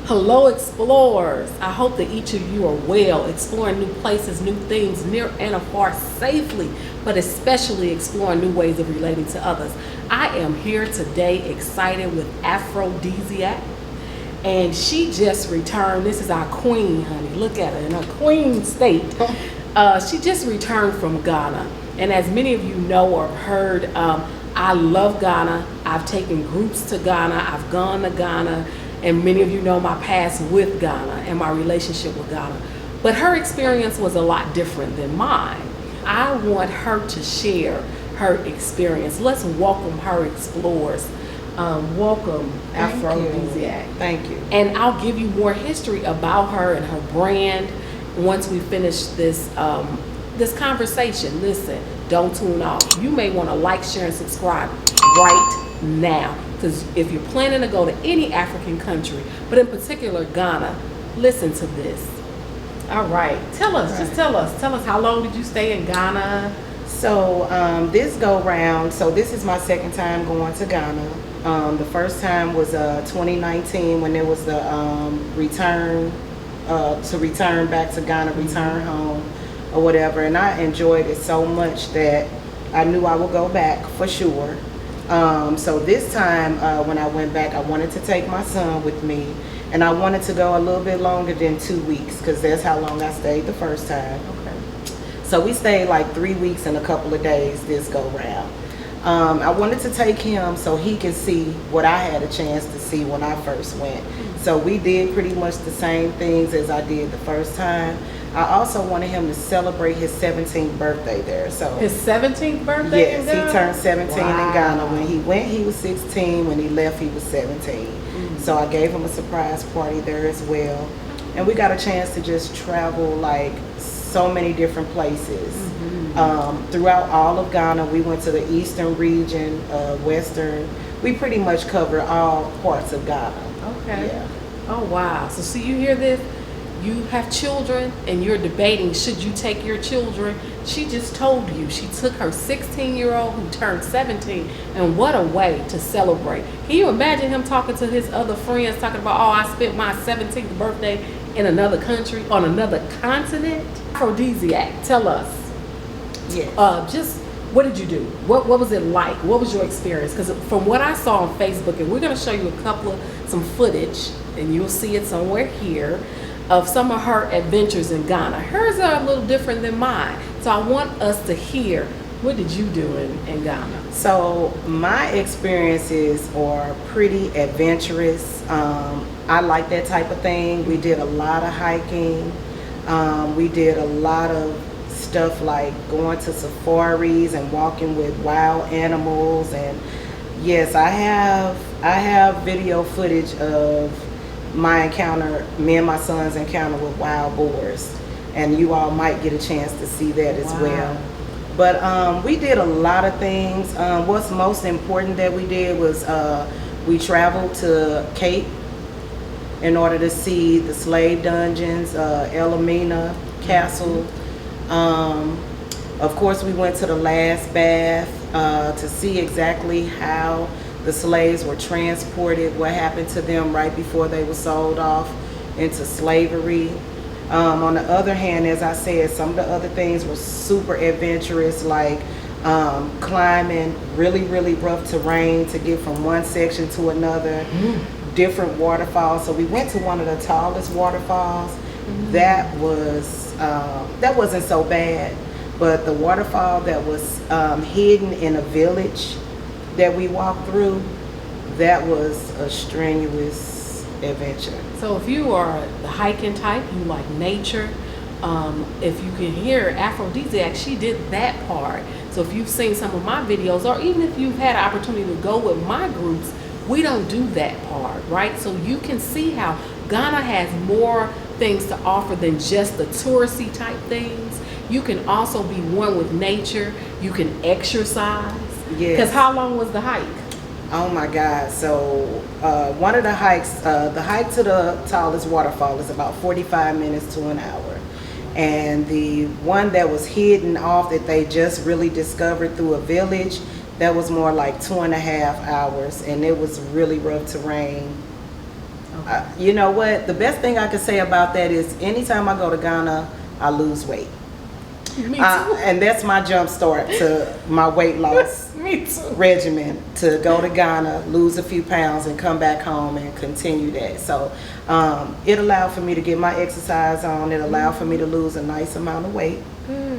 Hello, explorers. I hope that each of you are well, exploring new places, new things, near and afar safely, but especially exploring new ways of relating to others. I am here today excited with Afrodeziac, and she just returned. This is our queen, honey. Look at her in her queen state. She just returned from Ghana. And as many of you know or heard, I love Ghana. I've taken groups to Ghana. I've gone to Ghana. And many of you know my past with Ghana and my relationship with Ghana. But her experience was a lot different than mine. I want her to share her experience. Let's welcome her explorers. Welcome, Afrodeziac. Thank you. And I'll give you more history about her and her brand once we finish this this conversation. Listen, don't tune off. You may want to like, share, and subscribe right now. Because if you're planning to go to any African country, but in particular Ghana, listen to this. All right, tell us, just tell us how long did you stay in Ghana? So this go round, so this is my second time going to Ghana. The first time was 2019 when there was the return back to Ghana, return home or whatever. And I enjoyed it so much that I knew I would go back for sure. So this time when I went back, I wanted to take my son with me, and I wanted to go a little bit longer than 2 weeks because that's how long I stayed the first time. Okay. So we stayed like 3 weeks and a couple of days this go round. I wanted to take him so he could see what I had a chance to see when I first went. So we did pretty much the same things as I did the first time. I also wanted him to celebrate his 17th birthday there. So his 17th birthday? Yes, he turned 17 Wow. in Ghana. When he went, he was 16. When he left, he was 17. So I gave him a surprise party there as well. And we got a chance to just travel like so many different places. Throughout all of Ghana, we went to the eastern region, western. We pretty much covered all parts of Ghana. Okay. Yeah. Oh, wow. So see, you hear this? You have children and you're debating, should you take your children? She just told you she took her 16-year-old who turned 17, and what a way to celebrate. Can you imagine him talking to his other friends, talking about, oh, I spent my 17th birthday in another country, on another continent? Afrodeziac, tell us. Yes. Just what did you do? What was it like? What was your experience? Because from what I saw on Facebook, and we're going to show you some footage, and you'll see it somewhere here, of some of her adventures in Ghana. Hers are a little different than mine. So I want us to hear, what did you do in Ghana? So my experiences are pretty adventurous. I like that type of thing. We did a lot of hiking. We did a lot of stuff like going to safaris and walking with wild animals. And yes, I have video footage of my encounter, me and my son's encounter with wild boars, and you all might get a chance to see that as well. But we did a lot of things. What's most important that we did was we traveled to Cape in order to see the slave dungeons, Elamina Castle. Of course, we went to the last bath to see exactly how the slaves were transported, what happened to them right before they were sold off into slavery. On the other hand, as I said, some of the other things were super adventurous, like climbing really, really rough terrain to get from one section to another, different waterfalls. So we went to one of the tallest waterfalls. That wasn't so bad, but the waterfall that was hidden in a village that we walked through, that was a strenuous adventure. So if you are the hiking type, you like nature, if you can hear Afrodeziac, she did that part. So if you've seen some of my videos, or even if you've had an opportunity to go with my groups, we don't do that part, right? So you can see how Ghana has more things to offer than just the touristy type things. You can also be one with nature. You can exercise. Yes. Because how long was the hike? Oh my God. So one of the hikes, the hike to the tallest waterfall is about 45 minutes to an hour. And the one that was hidden off that they just really discovered through a village, that was more like 2.5 hours, and it was really rough terrain. Okay. You know what? The best thing I can say about that is anytime I go to Ghana, I lose weight. Me too. And that's my jump start to my weight loss Me too. regimen, to go to Ghana, lose a few pounds, and come back home and continue that. So it allowed for me to get my exercise on. It allowed for me to lose a nice amount of weight,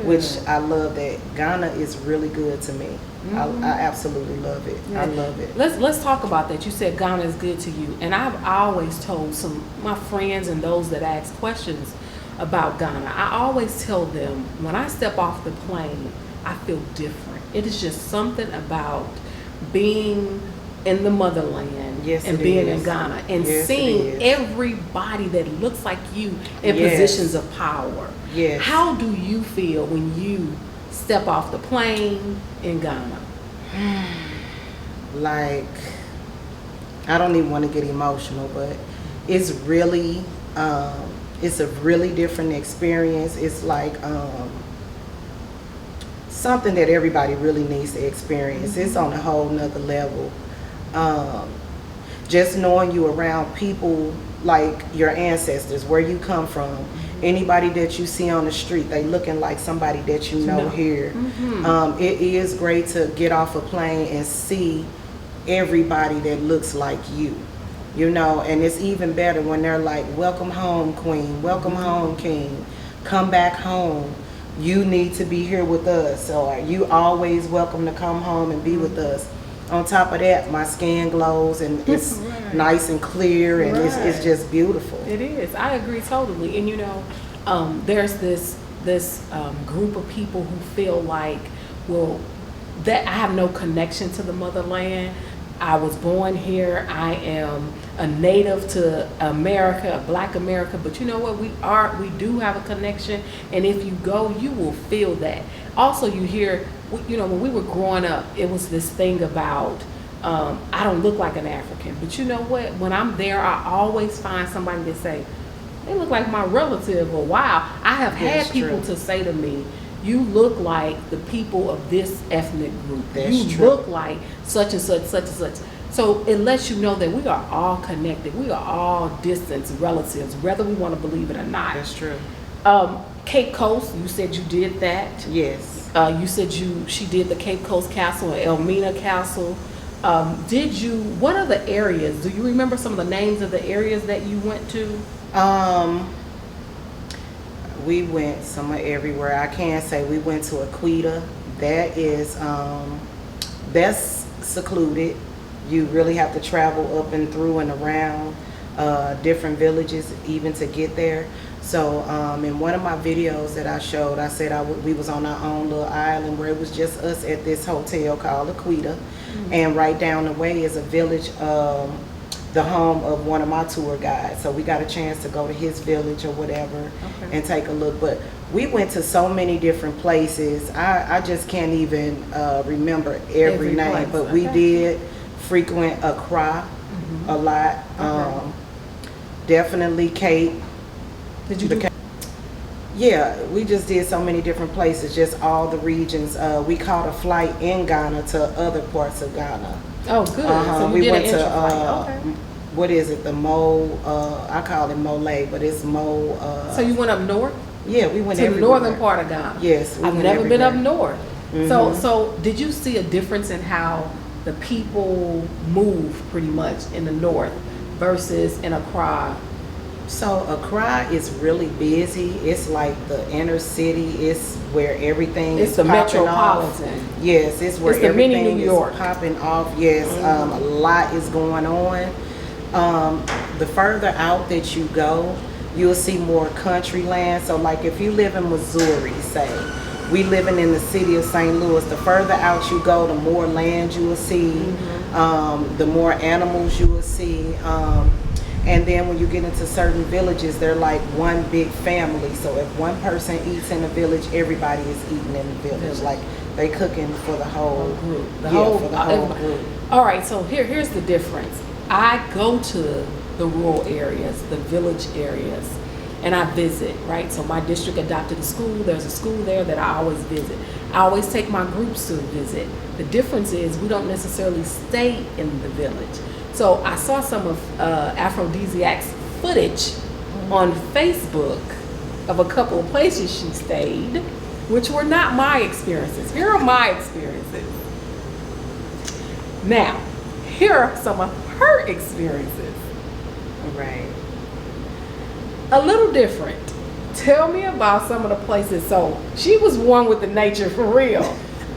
which I love that. Ghana is really good to me. I absolutely love it. Yeah. I love it. Let's talk about that. You said Ghana is good to you, and I've always told some my friends and those that ask questions about Ghana, I always tell them when I step off the plane, I feel different. It is just something about being in the motherland and being in Ghana and seeing everybody that looks like you in positions of power. Yes. How do you feel when you step off the plane in Ghana? Like, I don't even want to get emotional, but it's really it's a really different experience. It's like something that everybody really needs to experience. It's on a whole nother level. Just knowing you around people like your ancestors, where you come from, anybody that you see on the street, they looking like somebody that you know here. It is great to get off a plane and see everybody that looks like you. You know, and it's even better when they're like, welcome home, queen, welcome home, king, come back home. You need to be here with us, or you always welcome to come home and be with us. On top of that, my skin glows and it's nice and clear, and it's just beautiful. It is. I agree totally. And you know, there's this group of people who feel like, well, that I have no connection to the motherland. I was born here. I am a native to America, a Black America. But you know what? We do have a connection. And if you go, you will feel that. Also, you hear, you know, when we were growing up, it was this thing about, I don't look like an African. But you know what? When I'm there, I always find somebody to say, they look like my relative, or wow. I have had people to say to me, you look like the people of this ethnic group. You look like such and such, such and such. So it lets you know that we are all connected. We are all distant relatives, whether we want to believe it or not. That's true. Cape Coast, you said you did that. Yes. You said she did the Cape Coast Castle and Elmina Castle. What other areas? Do you remember some of the names of the areas that you went to? We went somewhere everywhere. I can say we went to Aquita. That is, that's secluded. You really have to travel up and through and around different villages even to get there. So in one of my videos that I showed, I said we was on our own little island where it was just us at this hotel called Aquita. And right down the way is a village, the home of one of my tour guides. So we got a chance to go to his village or whatever and take a look. But we went to so many different places. I just can't even remember every name. Place. But we did frequent Accra a lot. Definitely Cape. Did you do? Yeah, we just did so many different places, just all the regions. We caught a flight in Ghana to other parts of Ghana. Oh, good. So we did went an to intra-flight. what is it? The Mo. I call it Mole, but it's Mo. So you went up north? Yeah, we went to the everywhere. northern part of Ghana. Yes, I've never been up north. So did you see a difference in how the people move pretty much in the north versus in Accra? So Accra is really busy. It's like the inner city. It's where everything is the popping metropolitan. off. Yes, it's where the everything mini New York is popping off. Yes, a lot is going on. The further out that you go, you'll see more country land. So like if you live in Missouri, say, we living in the city of St. Louis, the further out you go, the more land you will see, the more animals you will see. And then when you get into certain villages, they're like one big family. So if one person eats in a village, everybody is eating in the village. Like they cooking for the whole group. For the whole group. All right, so here's the difference. I go to the rural areas, the village areas, and I visit, right? So my district adopted a school. There's a school there that I always visit. I always take my groups to visit. The difference is we don't necessarily stay in the village. So I saw some of Afrodeziac's footage on Facebook of a couple of places she stayed, which were not my experiences. Here are my experiences. Now, here are some of her experiences. Right. A little different. Tell me about some of the places. So she was one with the nature for real.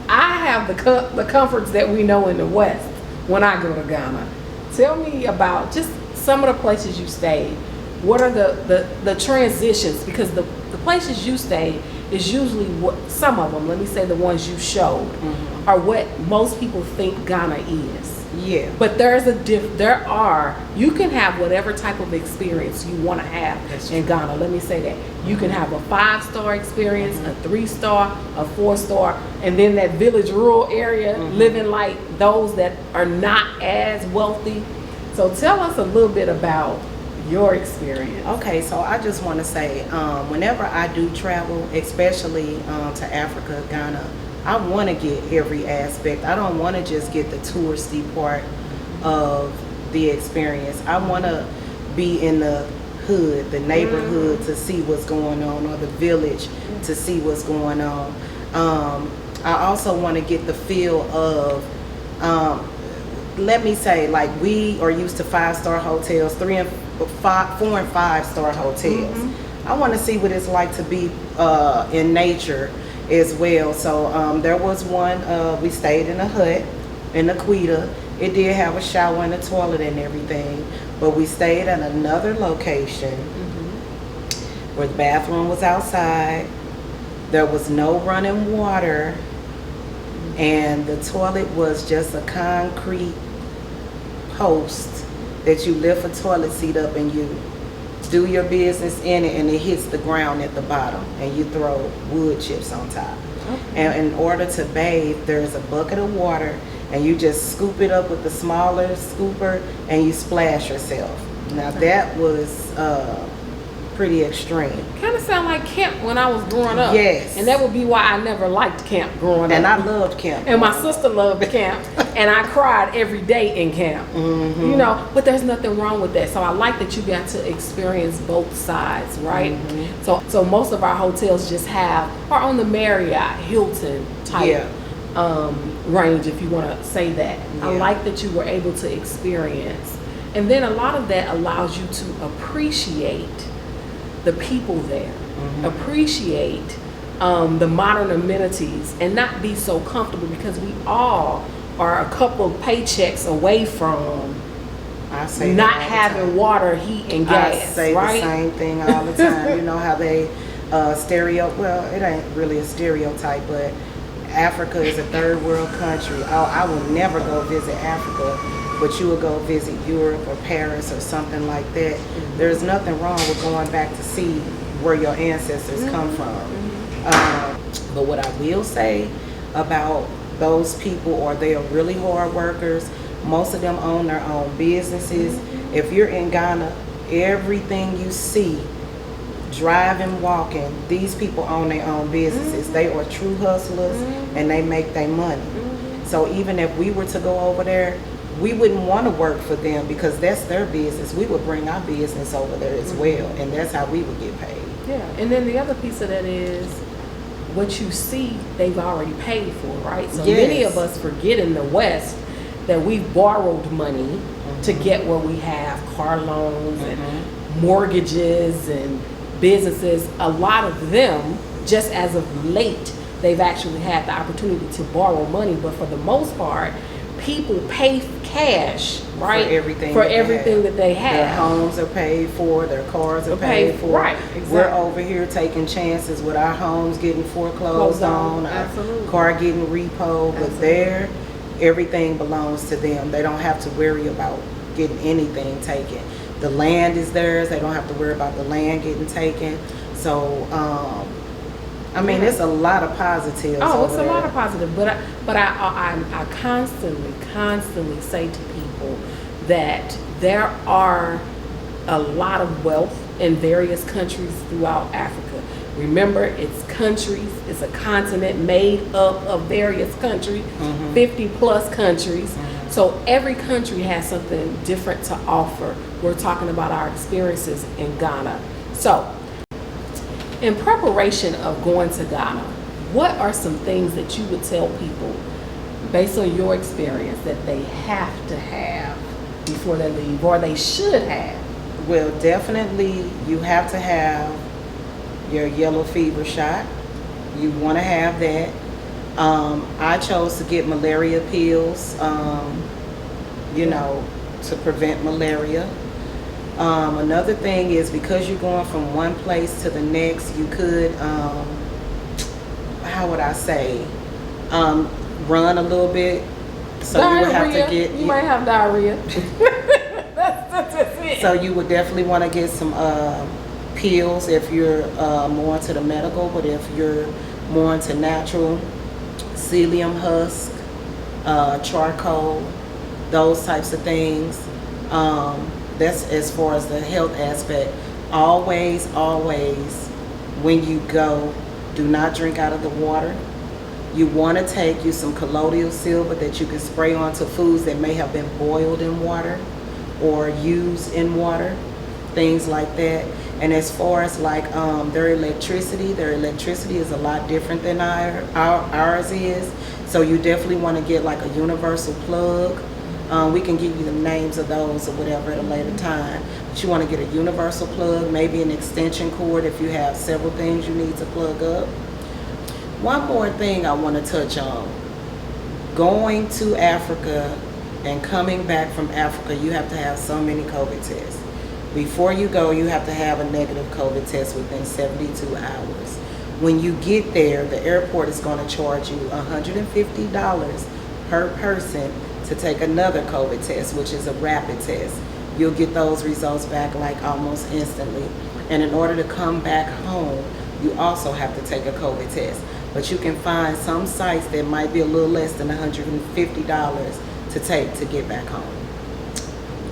I have the comforts that we know in the West when I go to Ghana. Tell me about just some of the places you stayed. What are the transitions? Because the places you stayed is usually what some of them, let me say the ones you showed, are what most people think Ghana is. Yeah. But you can have whatever type of experience you want to have in Ghana. Let me say that. You can have a 5-star experience, a 3-star, a 4-star, and then that village rural area living like those that are not as wealthy. So tell us a little bit about your experience. Okay, so I just want to say, whenever I do travel, especially to Africa, Ghana, I want to get every aspect. I don't want to just get the touristy part of the experience. I want to be in the hood, the neighborhood, to see what's going on, or the village to see what's going on. I also want to get the feel of, let me say, like, we are used to 5-star hotels, 4 and 5-star hotels. I want to see what it's like to be in nature as well. So there was one, we stayed in a hut in Aquita. It did have a shower and a toilet and everything, but we stayed at another location where the bathroom was outside. There was no running water, and the toilet was just a concrete post that you lift a toilet seat up and you do your business in it, and it hits the ground at the bottom, and you throw wood chips on top. And in order to bathe, there's a bucket of water, and you just scoop it up with the smaller scooper and you splash yourself. Now that was pretty extreme. Kind of sound like camp when I was growing up. Yes. And that would be why I never liked camp growing And up. I loved camp. And my sister loved camp, and I cried every day in camp. You know, but there's nothing wrong with that. So I like that you got to experience both sides, right? So most of our hotels just are on the Marriott, Hilton type range, if you want to say that. I like that you were able to experience. And then a lot of that allows you to appreciate the people there, appreciate the modern amenities, and not be so comfortable, because we all are a couple of paychecks away from not having water, heat, and gas. I say the same thing all the time. You know how they well, it ain't really a stereotype, but Africa is a third world country. I will never go visit Africa, but you will go visit Europe or Paris or something like that. There's nothing wrong with going back to see where your ancestors come from. But what I will say about those people, or they are really hard workers, most of them own their own businesses. If you're in Ghana, everything you see, driving, walking, these people own their own businesses. They are true hustlers, and they make their money. So even if we were to go over there, we wouldn't want to work for them, because that's their business. We would bring our business over there as well, and that's how we would get paid. Yeah, and then the other piece of that is what you see, they've already paid for, right? So many of us forget in the West that we've borrowed money to get where we have car loans and mortgages and businesses. A lot of them, just as of late, they've actually had the opportunity to borrow money, but for the most part, people pay cash, right? For everything that they have. Their homes are paid for, their cars are paid for. Right, exactly. We're over here taking chances with our homes getting foreclosed on, our car getting repoed, but there, everything belongs to them. They don't have to worry about getting anything taken. The land is theirs. They don't have to worry about the land getting taken. So, I mean, it's a lot of positives. Oh, it's a lot of positive, but I constantly say to people that there are a lot of wealth in various countries throughout Africa. Remember, it's countries, it's a continent made up of various countries, 50 plus countries. So every country has something different to offer. We're talking about our experiences in Ghana. So in preparation of going to Ghana, what are some things that you would tell people based on your experience that they have to have before they leave, or they should have? Well, definitely you have to have your yellow fever shot. You want to have that. I chose to get malaria pills, to prevent malaria. Another thing is, because you're going from one place to the next, you could, how would I say, run a little bit. So diarrhea. you would have to get. You might have diarrhea. that's it. So you would definitely want to get some pills if you're more into the medical, but if you're more into natural, psyllium husk, charcoal, those types of things. That's as far as the health aspect. Always, when you go, do not drink out of the water. You want to take you some colloidal silver that you can spray onto foods that may have been boiled in water or used in water, things like that. And as far as like their electricity is a lot different than ours is. So you definitely want to get like a universal plug. We can give you the names of those or whatever at a later time. But you want to get a universal plug, maybe an extension cord if you have several things you need to plug up. One more thing I want to touch on. Going to Africa and coming back from Africa, you have to have so many COVID tests. Before you go, you have to have a negative COVID test within 72 hours. When you get there, the airport is going to charge you $150 per person to take another COVID test, which is a rapid test. You'll get those results back like almost instantly. And in order to come back home, you also have to take a COVID test. But you can find some sites that might be a little less than $150 to take to get back home.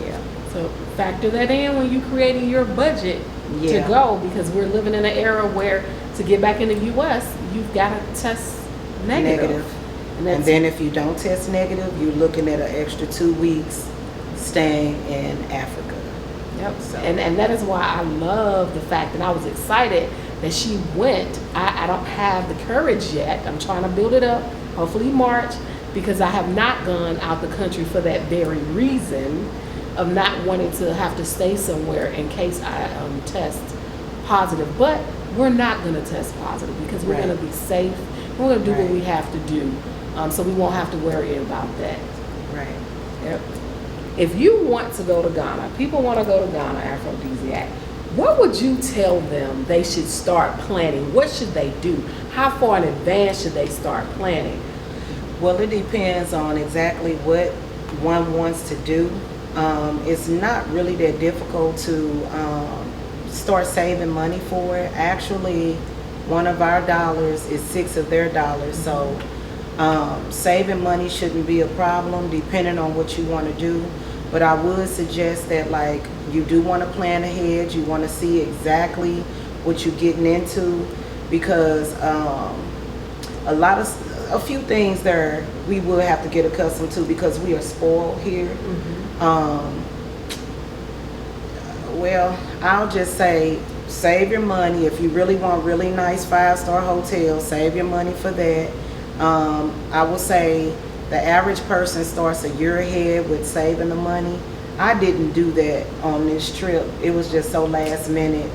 Yeah. So factor that in when you're creating your budget to go, because we're living in an era where to get back in the U.S., you've got to test negative. And then if you don't test negative, you're looking at an extra 2 weeks staying in Africa. Yep. So. And that is why I love the fact that I was excited that she went. I don't have the courage yet. I'm trying to build it up, hopefully March, because I have not gone out the country for that very reason of not wanting to have to stay somewhere in case I test positive. But we're not going to test positive because we're going to be safe. We're going to do what we have to do, so we won't have to worry about that. Right. Yep. If you want to go to Ghana, people want to go to Ghana, Afrodeziac, what would you tell them they should start planning? What should they do? How far in advance should they start planning? Well, it depends on exactly what one wants to do. It's not really that difficult to start saving money for it. Actually, one of our dollars is 6 of their dollars. So saving money shouldn't be a problem depending on what you want to do. But I would suggest that, like, you do want to plan ahead. You want to see exactly what you're getting into, because a few things there we will have to get accustomed to because we are spoiled here. Well, I'll just say save your money. If you really want really nice 5-star hotels, save your money for that. I will say the average person starts a year ahead with saving the money. I didn't do that on this trip. It was just so last minute.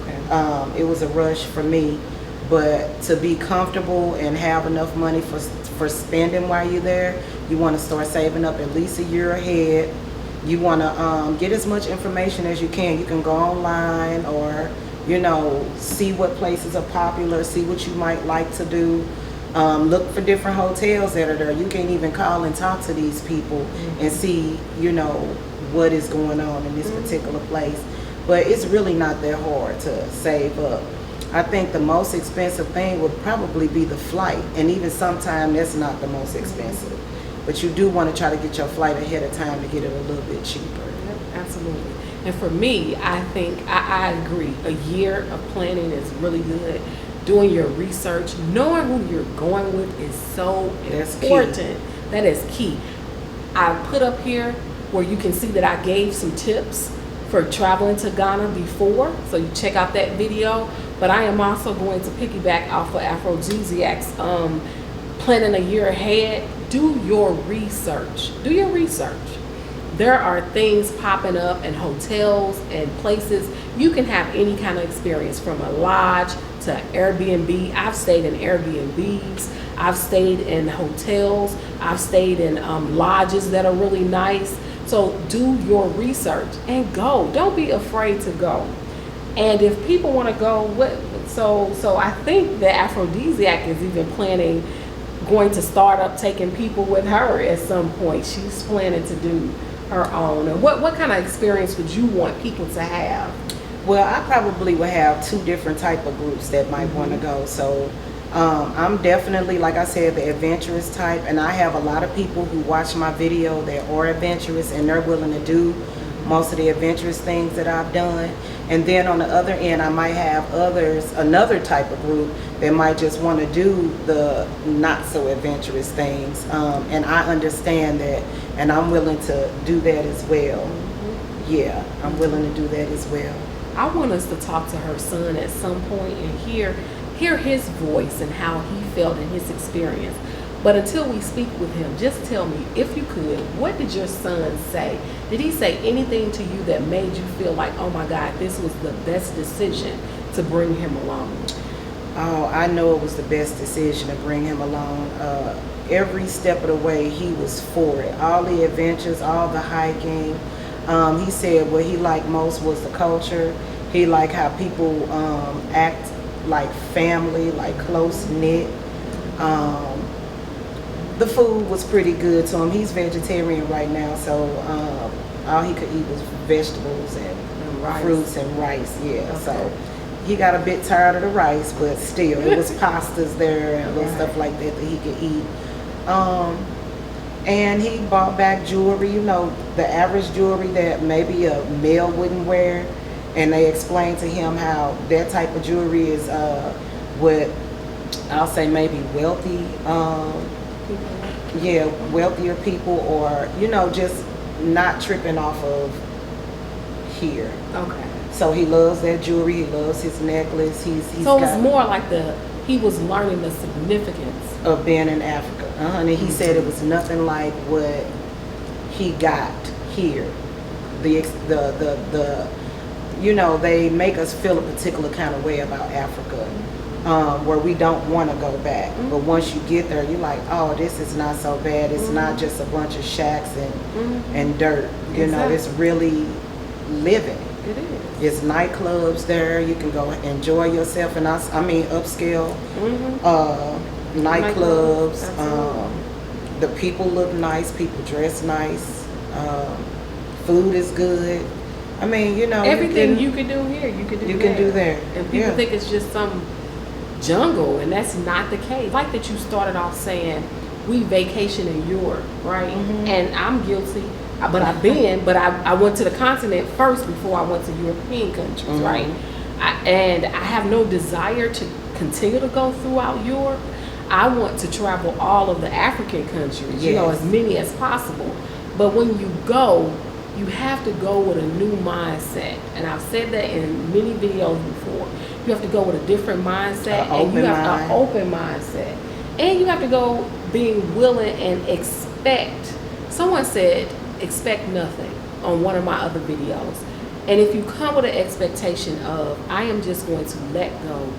Okay. It was a rush for me. But to be comfortable and have enough money for spending while you're there, you want to start saving up at least a year ahead. You want to get as much information as you can. You can go online or, see what places are popular, see what you might like to do. Look for different hotels that are there. You can even call and talk to these people and see, what is going on in this particular place. But it's really not that hard to save up. I think the most expensive thing would probably be the flight, and even sometimes that's not the most expensive. But you do want to try to get your flight ahead of time to get it a little bit cheaper. Yep, absolutely. And for me, I think I agree. A year of planning is really good. Doing your research, knowing who you're going with is so important. That is key. I put up here where you can see that I gave some tips for traveling to Ghana before, so you check out that video. But I am also going to piggyback off of Afrodeziac's planning a year ahead. Do your research. Do your research. There are things popping up in hotels and places. You can have any kind of experience, from a lodge to Airbnb. I've stayed in Airbnbs. I've stayed in hotels. I've stayed in lodges that are really nice. So do your research and go. Don't be afraid to go. And if people want to go, so I think that Afrodeziac is even going to start up taking people with her at some point. She's planning to do her own. And what kind of experience would you want people to have? Well, I probably would have 2 different type of groups that might want to go. So I'm definitely, like I said, the adventurous type, and I have a lot of people who watch my video that are adventurous and they're willing to do most of the adventurous things that I've done. And then on the other end, I might have another type of group that might just want to do the not so adventurous things. And I understand that, and I'm willing to do that as well. Yeah, I'm willing to do that as well. I want us to talk to her son at some point and hear his voice and how he felt in his experience. But until we speak with him, just tell me, if you could, what did your son say? Did he say anything to you that made you feel like, oh my God, this was the best decision to bring him along? Oh, I know it was the best decision to bring him along. Every step of the way, he was for it. All the adventures, all the hiking. He said what he liked most was the culture. He liked how people act like family, like close-knit. The food was pretty good to him. He's vegetarian right now, so all he could eat was vegetables and fruits and rice. Yeah, okay. So he got a bit tired of the rice, but still, it was pastas there and little stuff like that he could eat. And he bought back jewelry, the average jewelry that maybe a male wouldn't wear. And they explained to him how that type of jewelry is what I'll say maybe wealthy, wealthier people, or just not tripping off of here. Okay. So he loves that jewelry. He loves his necklace. So it's more like he was learning the significance of being in Africa. And he said it was nothing like what he got here. They make us feel a particular kind of way about Africa, where we don't want to go back. But once you get there, you're like, oh, this is not so bad. It's not just a bunch of shacks and dirt. It's really living. It is. It's nightclubs there. You can go enjoy yourself, and I mean upscale nightclubs. The people look nice. People dress nice. Food is good. I mean, everything you can do here, you can do there. And people think it's just some jungle, and that's not the case. Like that you started off saying, we vacation in Europe, right? And I'm guilty, but I went to the continent first before I went to European countries, right? And I have no desire to continue to go throughout Europe. I want to travel all of the African countries, as many as possible. But when you go, you have to go with a new mindset. And I've said that in many videos before. You have to go with a different mindset. An open mindset. And you have to go being willing and expect. Someone said, expect nothing on one of my other videos. And if you come with an expectation of, I am just going to let go,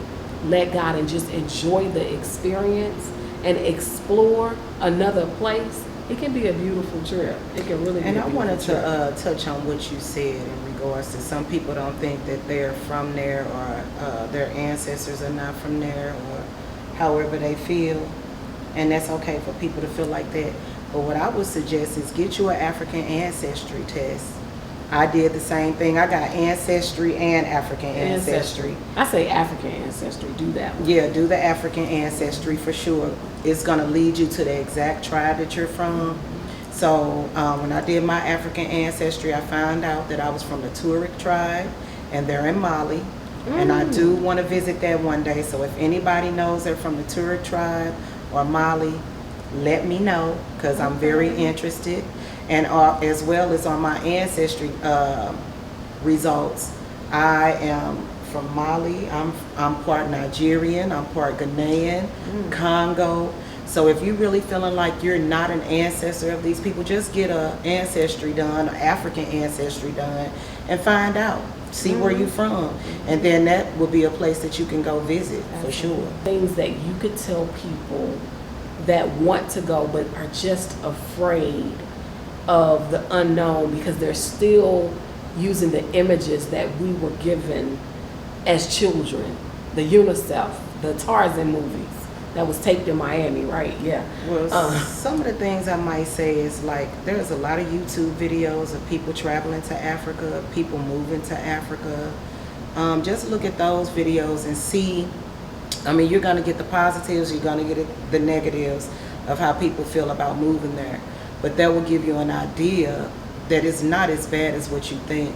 let God, and just enjoy the experience and explore another place, it can be a beautiful trip. It can really be. And I wanted to touch on what you said in regards to some people don't think that they're from there, or their ancestors are not from there, or however they feel. And that's okay for people to feel like that. But what I would suggest is get you an African ancestry test. I did the same thing. I got Ancestry and African Ancestry. I say African Ancestry. Do that one. Yeah, do the African Ancestry for sure. It's going to lead you to the exact tribe that you're from. So when I did my African Ancestry, I found out that I was from the Tuareg tribe, and they're in Mali. And I do want to visit that one day. So if anybody knows they're from the Tuareg tribe or Mali, let me know, because I'm very interested. and as well as on my Ancestry results, I am from Mali. I'm part Nigerian. I'm part Ghanaian, Congo. So if you really feeling like you're not an ancestor of these people, just get a ancestry done, African ancestry done, and find out. See where you're from, and then that will be a place that you can go visit for sure. Things that you could tell people that want to go but are just afraid of the unknown because they're still using the images that we were given as children, the UNICEF, the Tarzan movies that was taped in Miami, right? Yeah. Well, some of the things I might say is like there's a lot of YouTube videos of people traveling to Africa, people moving to Africa. Just look at those videos and see. I mean, you're going to get the positives, you're going to get the negatives of how people feel about moving there. But that will give you an idea that it's not as bad as what you think.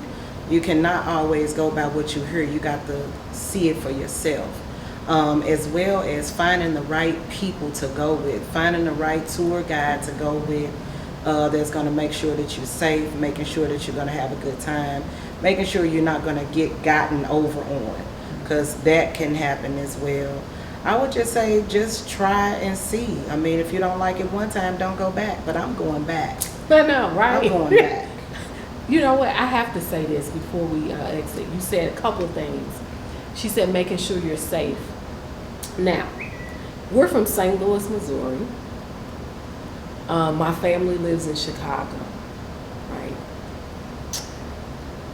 You cannot always go by what you hear. You got to see it for yourself. As well as finding the right people to go with, finding the right tour guide to go with that's going to make sure that you're safe, making sure that you're going to have a good time, making sure you're not going to get gotten over on, because that can happen as well. I would just say just try and see. I mean, if you don't like it one time, don't go back, but I'm going back. I know, right? I'm going back. You know what? I have to say this before we exit. You said a couple of things. She said making sure you're safe. Now, we're from St. Louis, Missouri. My family lives in Chicago,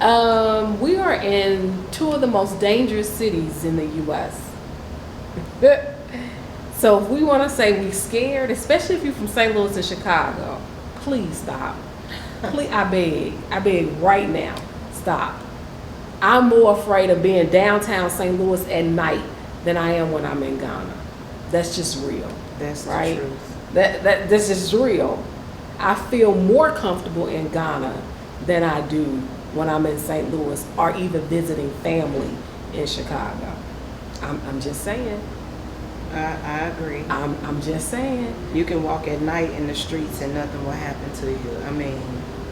right? We are in two of the most dangerous cities in the U.S. So if we want to say we're scared, especially if you're from St. Louis and Chicago, please stop. Please, I beg right now, stop. I'm more afraid of being downtown St. Louis at night than I am when I'm in Ghana. That's just real. That's right? The truth. This is real. I feel more comfortable in Ghana than I do when I'm in St. Louis or even visiting family in Chicago. I'm just saying. I agree. I'm just saying. You can walk at night in the streets and nothing will happen to you. I mean,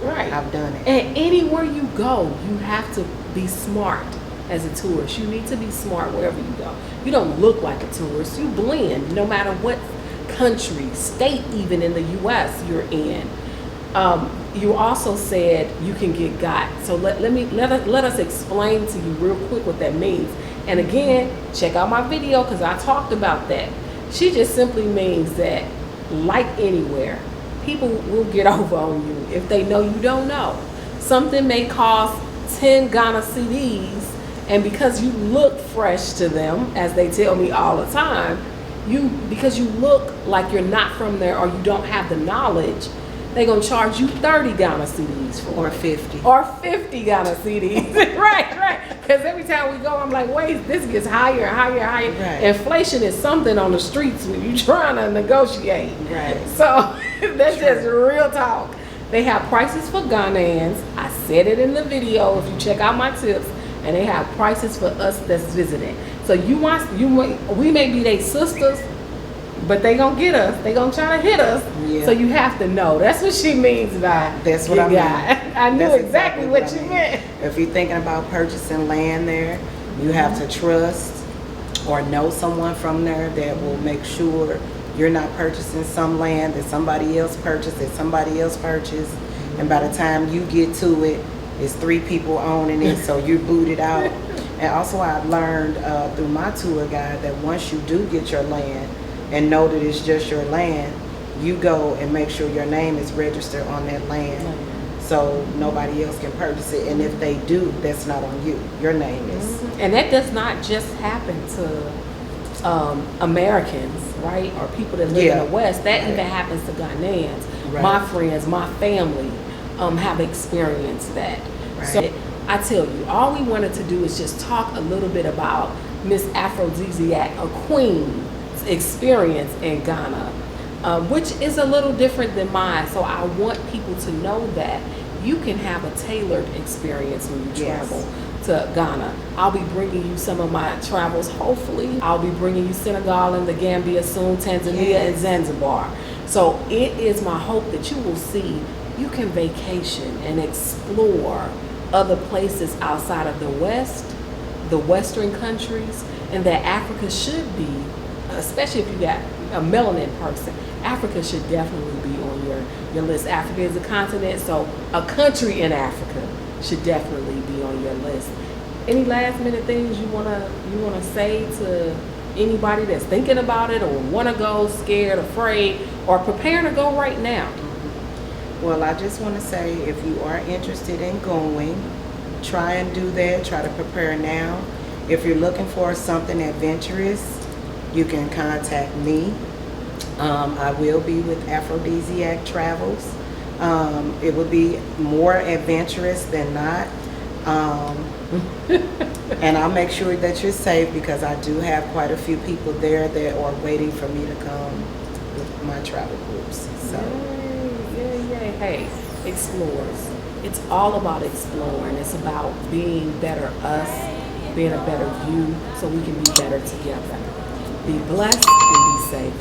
right. I've done it. And anywhere you go, you have to be smart as a tourist. You need to be smart wherever you go. You don't look like a tourist. You blend no matter what country, state even in the U.S. you're in. You also said you can get got. So let us explain to you real quick what that means. And again, check out my video because I talked about that. She just simply means that, like anywhere, people will get over on you if they know you don't know. Something may cost 10 Ghana CDs, and because you look fresh to them, as they tell me all the time, because you look like you're not from there or you don't have the knowledge, they're going to charge you 30 Ghana CDs for or 50. Or 50 Ghana CDs. right. Because every time we go, I'm like, wait, this gets higher and higher and higher. Right. Inflation is something on the streets when you're trying to negotiate. Right. So that's just real talk. They have prices for Ghanaians. I said it in the video if you check out my tips. And they have prices for us that's visiting. So we may be their sisters, but they gonna get us. They gonna try to hit us. Yeah. So you have to know. That's what she means by that's what I mean. I knew exactly what you meant. If you're thinking about purchasing land there, you have to trust or know someone from there that will make sure you're not purchasing some land that somebody else purchased, and by the time you get to it, it's 3 people owning it, so you're booted out. And also I've learned through my tour guide that once you do get your land and know that it's just your land, you go and make sure your name is registered on that land so nobody else can purchase it. And if they do, that's not on you. Your name is. And that does not just happen to Americans, right? Or people that live in the West. That even happens to Ghanaians. Right. My friends, my family have experienced that. Right. So I tell you, all we wanted to do is just talk a little bit about Miss Afrodeziac, a queen's experience in Ghana, which is a little different than mine. So I want people to know that you can have a tailored experience when you travel to Ghana. I'll be bringing you some of my travels, hopefully. I'll be bringing you Senegal and the Gambia soon, Tanzania and Zanzibar. So it is my hope that you will see you can vacation and explore other places outside of the West, the Western countries, and that Africa should be, especially if you got a melanin person, Africa should definitely be on your list. Africa is a continent, so a country in Africa should definitely be on your list. Any last minute things you wanna say to anybody that's thinking about it or wanna go, scared, afraid, or preparing to go right now? Well, I just want to say, if you are interested in going, try and do that. Try to prepare now. If you're looking for something adventurous, you can contact me. I will be with Afrodeziac Travels. It will be more adventurous than not. And I'll make sure that you're safe, because I do have quite a few people there that are waiting for me to come with my travel groups. So. Yay. Hey, explorers. It's all about exploring. It's about being better us, being a better you, so we can be better together. Be blessed and be safe.